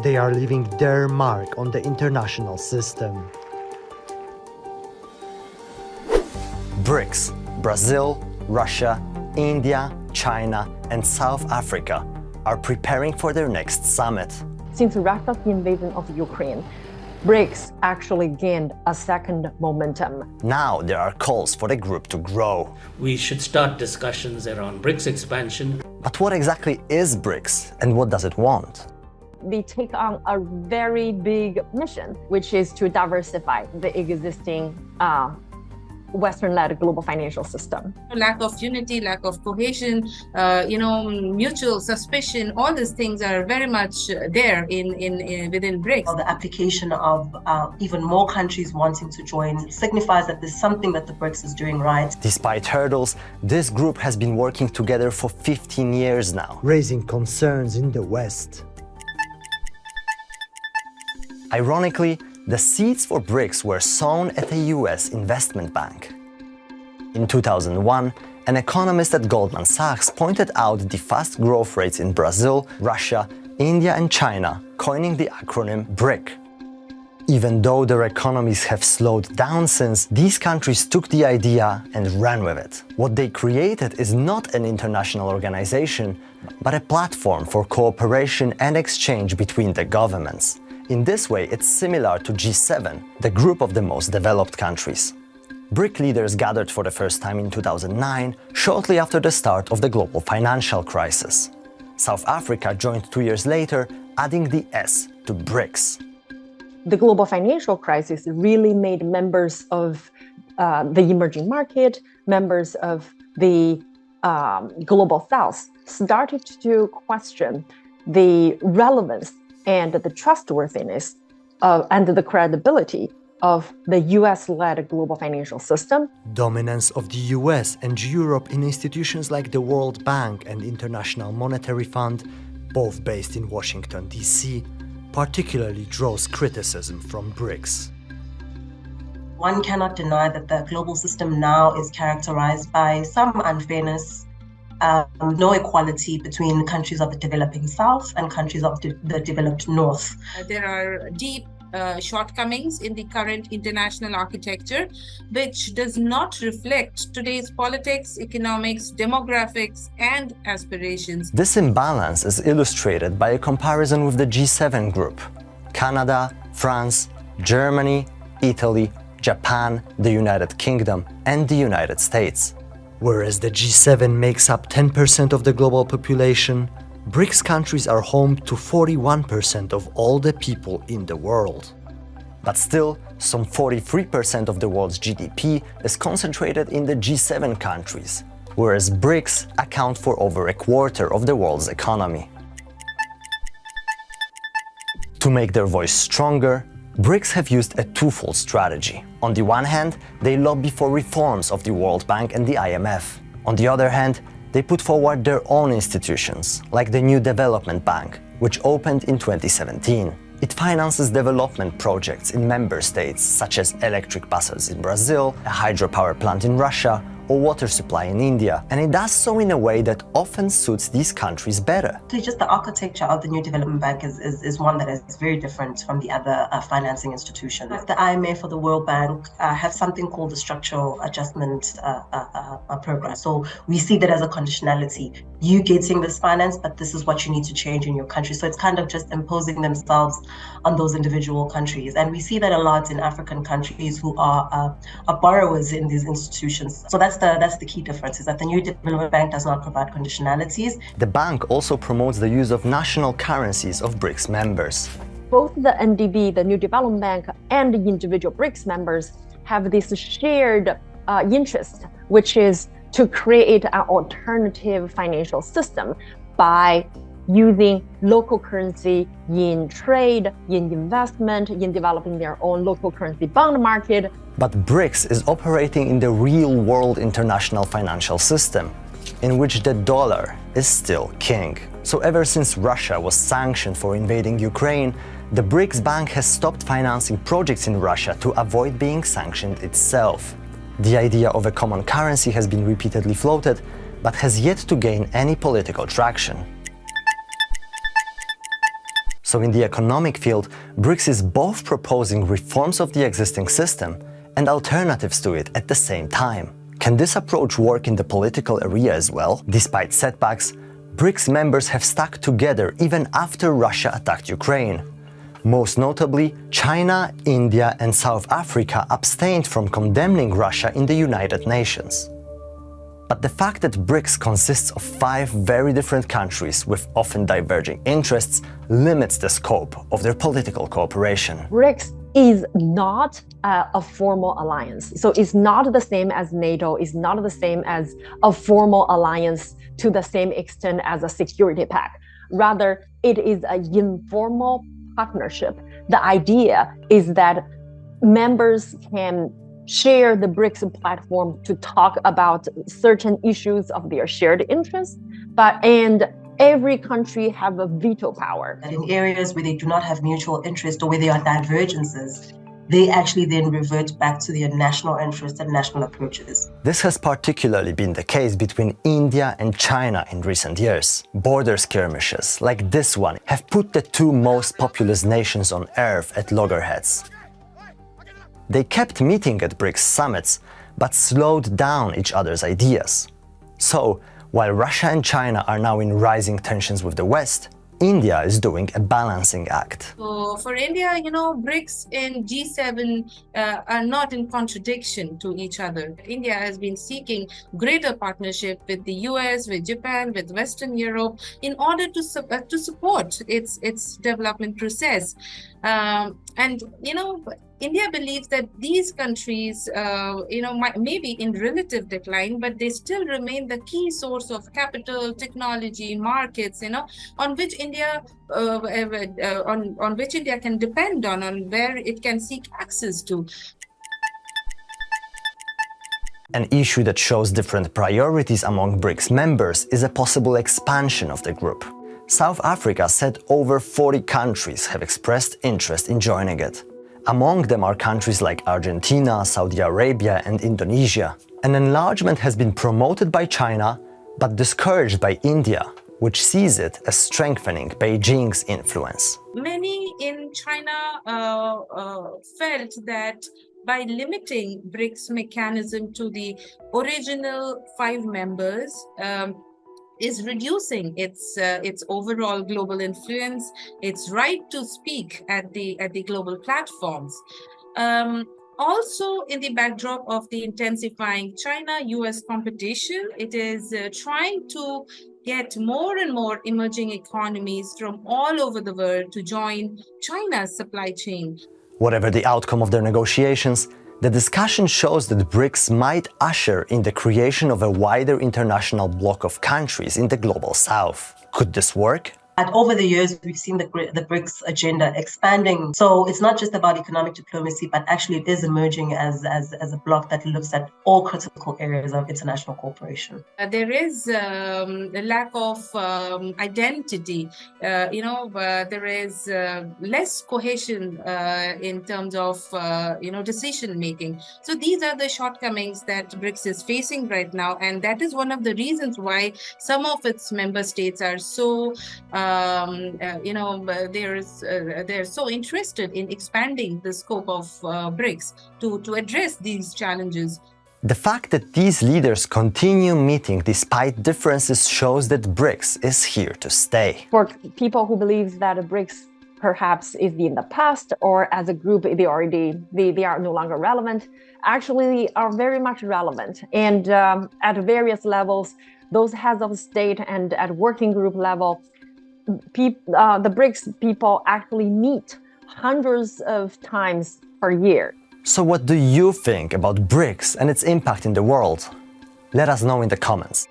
They are leaving their mark on the international system. BRICS, Brazil, Russia, India, China, and South Africa are preparing for their next summit. Since Russia's invasion of Ukraine, BRICS actually gained a second momentum. Now there are calls for the group to grow. We should start discussions around BRICS expansion. But what exactly is BRICS and what does it want? They take on a very big mission, which is to diversify the existing Western-led global financial system. Lack of unity, lack of cohesion, mutual suspicion, all these things are very much there within BRICS. The application of even more countries wanting to join signifies that there's something that the BRICS is doing right. Despite hurdles, this group has been working together for 15 years now, raising concerns in the West. Ironically, the seeds for BRICS were sown at a US investment bank. In 2001, an economist at Goldman Sachs pointed out the fast growth rates in Brazil, Russia, India and China, coining the acronym BRIC. Even though their economies have slowed down since, these countries took the idea and ran with it. What they created is not an international organization, but a platform for cooperation and exchange between the governments. In this way, it's similar to G7, the group of the most developed countries. BRIC leaders gathered for the first time in 2009, shortly after the start of the global financial crisis. South Africa joined 2 years later, adding the S to BRICS. The global financial crisis really made members of the emerging market, members of the global South, started to question the relevance and the trustworthiness and the credibility of the US-led global financial system. Dominance of the US and Europe in institutions like the World Bank and International Monetary Fund, both based in Washington, D.C., particularly draws criticism from BRICS. One cannot deny that the global system now is characterized by some unfairness, no equality between countries of the developing South and countries of the developed North. There are deep shortcomings in the current international architecture, which does not reflect today's politics, economics, demographics, and aspirations. This imbalance is illustrated by a comparison with the G7 group: Canada, France, Germany, Italy, Japan, the United Kingdom, and the United States. Whereas the G7 makes up 10% of the global population, BRICS countries are home to 41% of all the people in the world. But still, some 43% of the world's GDP is concentrated in the G7 countries, whereas BRICS account for over a quarter of the world's economy. To make their voice stronger, BRICS have used a twofold strategy. On the one hand, they lobby for reforms of the World Bank and the IMF. On the other hand, they put forward their own institutions, like the New Development Bank, which opened in 2017. It finances development projects in member states, such as electric buses in Brazil, a hydropower plant in Russia, or water supply in India, and it does so in a way that often suits these countries better. Just the architecture of the New Development Bank is one that is very different from the other financing institutions. The IMF or the World Bank have something called the Structural Adjustment Program. So we see that as a conditionality. You getting this finance, but this is what you need to change in your country. So it's kind of just imposing themselves on those individual countries. And we see that a lot in African countries who are borrowers in these institutions. So that's the key difference, is that the New Development Bank does not provide conditionalities. The bank also promotes the use of national currencies of BRICS members. Both the NDB, the New Development Bank, and the individual BRICS members have this shared interest, which is to create an alternative financial system by using local currency in trade, in investment, in developing their own local currency bond market. But BRICS is operating in the real-world international financial system, in which the dollar is still king. So ever since Russia was sanctioned for invading Ukraine, the BRICS Bank has stopped financing projects in Russia to avoid being sanctioned itself. The idea of a common currency has been repeatedly floated, but has yet to gain any political traction. So in the economic field, BRICS is both proposing reforms of the existing system and alternatives to it at the same time. Can this approach work in the political area as well? Despite setbacks, BRICS members have stuck together even after Russia attacked Ukraine. Most notably, China, India and South Africa abstained from condemning Russia in the United Nations. But the fact that BRICS consists of 5 very different countries with often diverging interests limits the scope of their political cooperation. BRICS is not a formal alliance. So it's not the same as NATO, it's not the same as a formal alliance to the same extent as a security pact. Rather, it is an informal partnership. The idea is that members can share the BRICS platform to talk about certain issues of their shared interests, and every country have a veto power. And in areas where they do not have mutual interest or where there are divergences, they actually then revert back to their national interests and national approaches. This has particularly been the case between India and China in recent years. Border skirmishes, like this one, have put the 2 most populous nations on Earth at loggerheads. They kept meeting at BRICS summits, but slowed down each other's ideas. So, while Russia and China are now in rising tensions with the West, India is doing a balancing act. So for India, BRICS and G7 are not in contradiction to each other. India has been seeking greater partnership with the US, with Japan, with Western Europe in order to support its development process. India believes that these countries, may be in relative decline, but they still remain the key source of capital, technology, markets, on which India can depend on where it can seek access to. An issue that shows different priorities among BRICS members is a possible expansion of the group. South Africa said over 40 countries have expressed interest in joining it. Among them are countries like Argentina, Saudi Arabia and Indonesia. An enlargement has been promoted by China, but discouraged by India, which sees it as strengthening Beijing's influence. Many in China felt that by limiting BRICS mechanism to the original 5 members, is reducing its overall global influence, its right to speak at the global platforms. Also, in the backdrop of the intensifying China-US competition, it is trying to get more and more emerging economies from all over the world to join China's supply chain. Whatever the outcome of their negotiations, the discussion shows that BRICS might usher in the creation of a wider international bloc of countries in the global south. Could this work? And over the years, we've seen the BRICS agenda expanding. So it's not just about economic diplomacy, but actually it is emerging as a bloc that looks at all critical areas of international cooperation. There is a lack of identity. There is less cohesion in terms of decision making. So these are the shortcomings that BRICS is facing right now, and that is one of the reasons why some of its member states are so they're so interested in expanding the scope of BRICS to address these challenges. The fact that these leaders continue meeting despite differences shows that BRICS is here to stay. For people who believe that BRICS perhaps is in the past, or as a group they are no longer relevant, actually they are very much relevant. And at various levels, those heads of state and at working group level, the BRICS people actually meet hundreds of times per year. So what do you think about BRICS and its impact in the world? Let us know in the comments.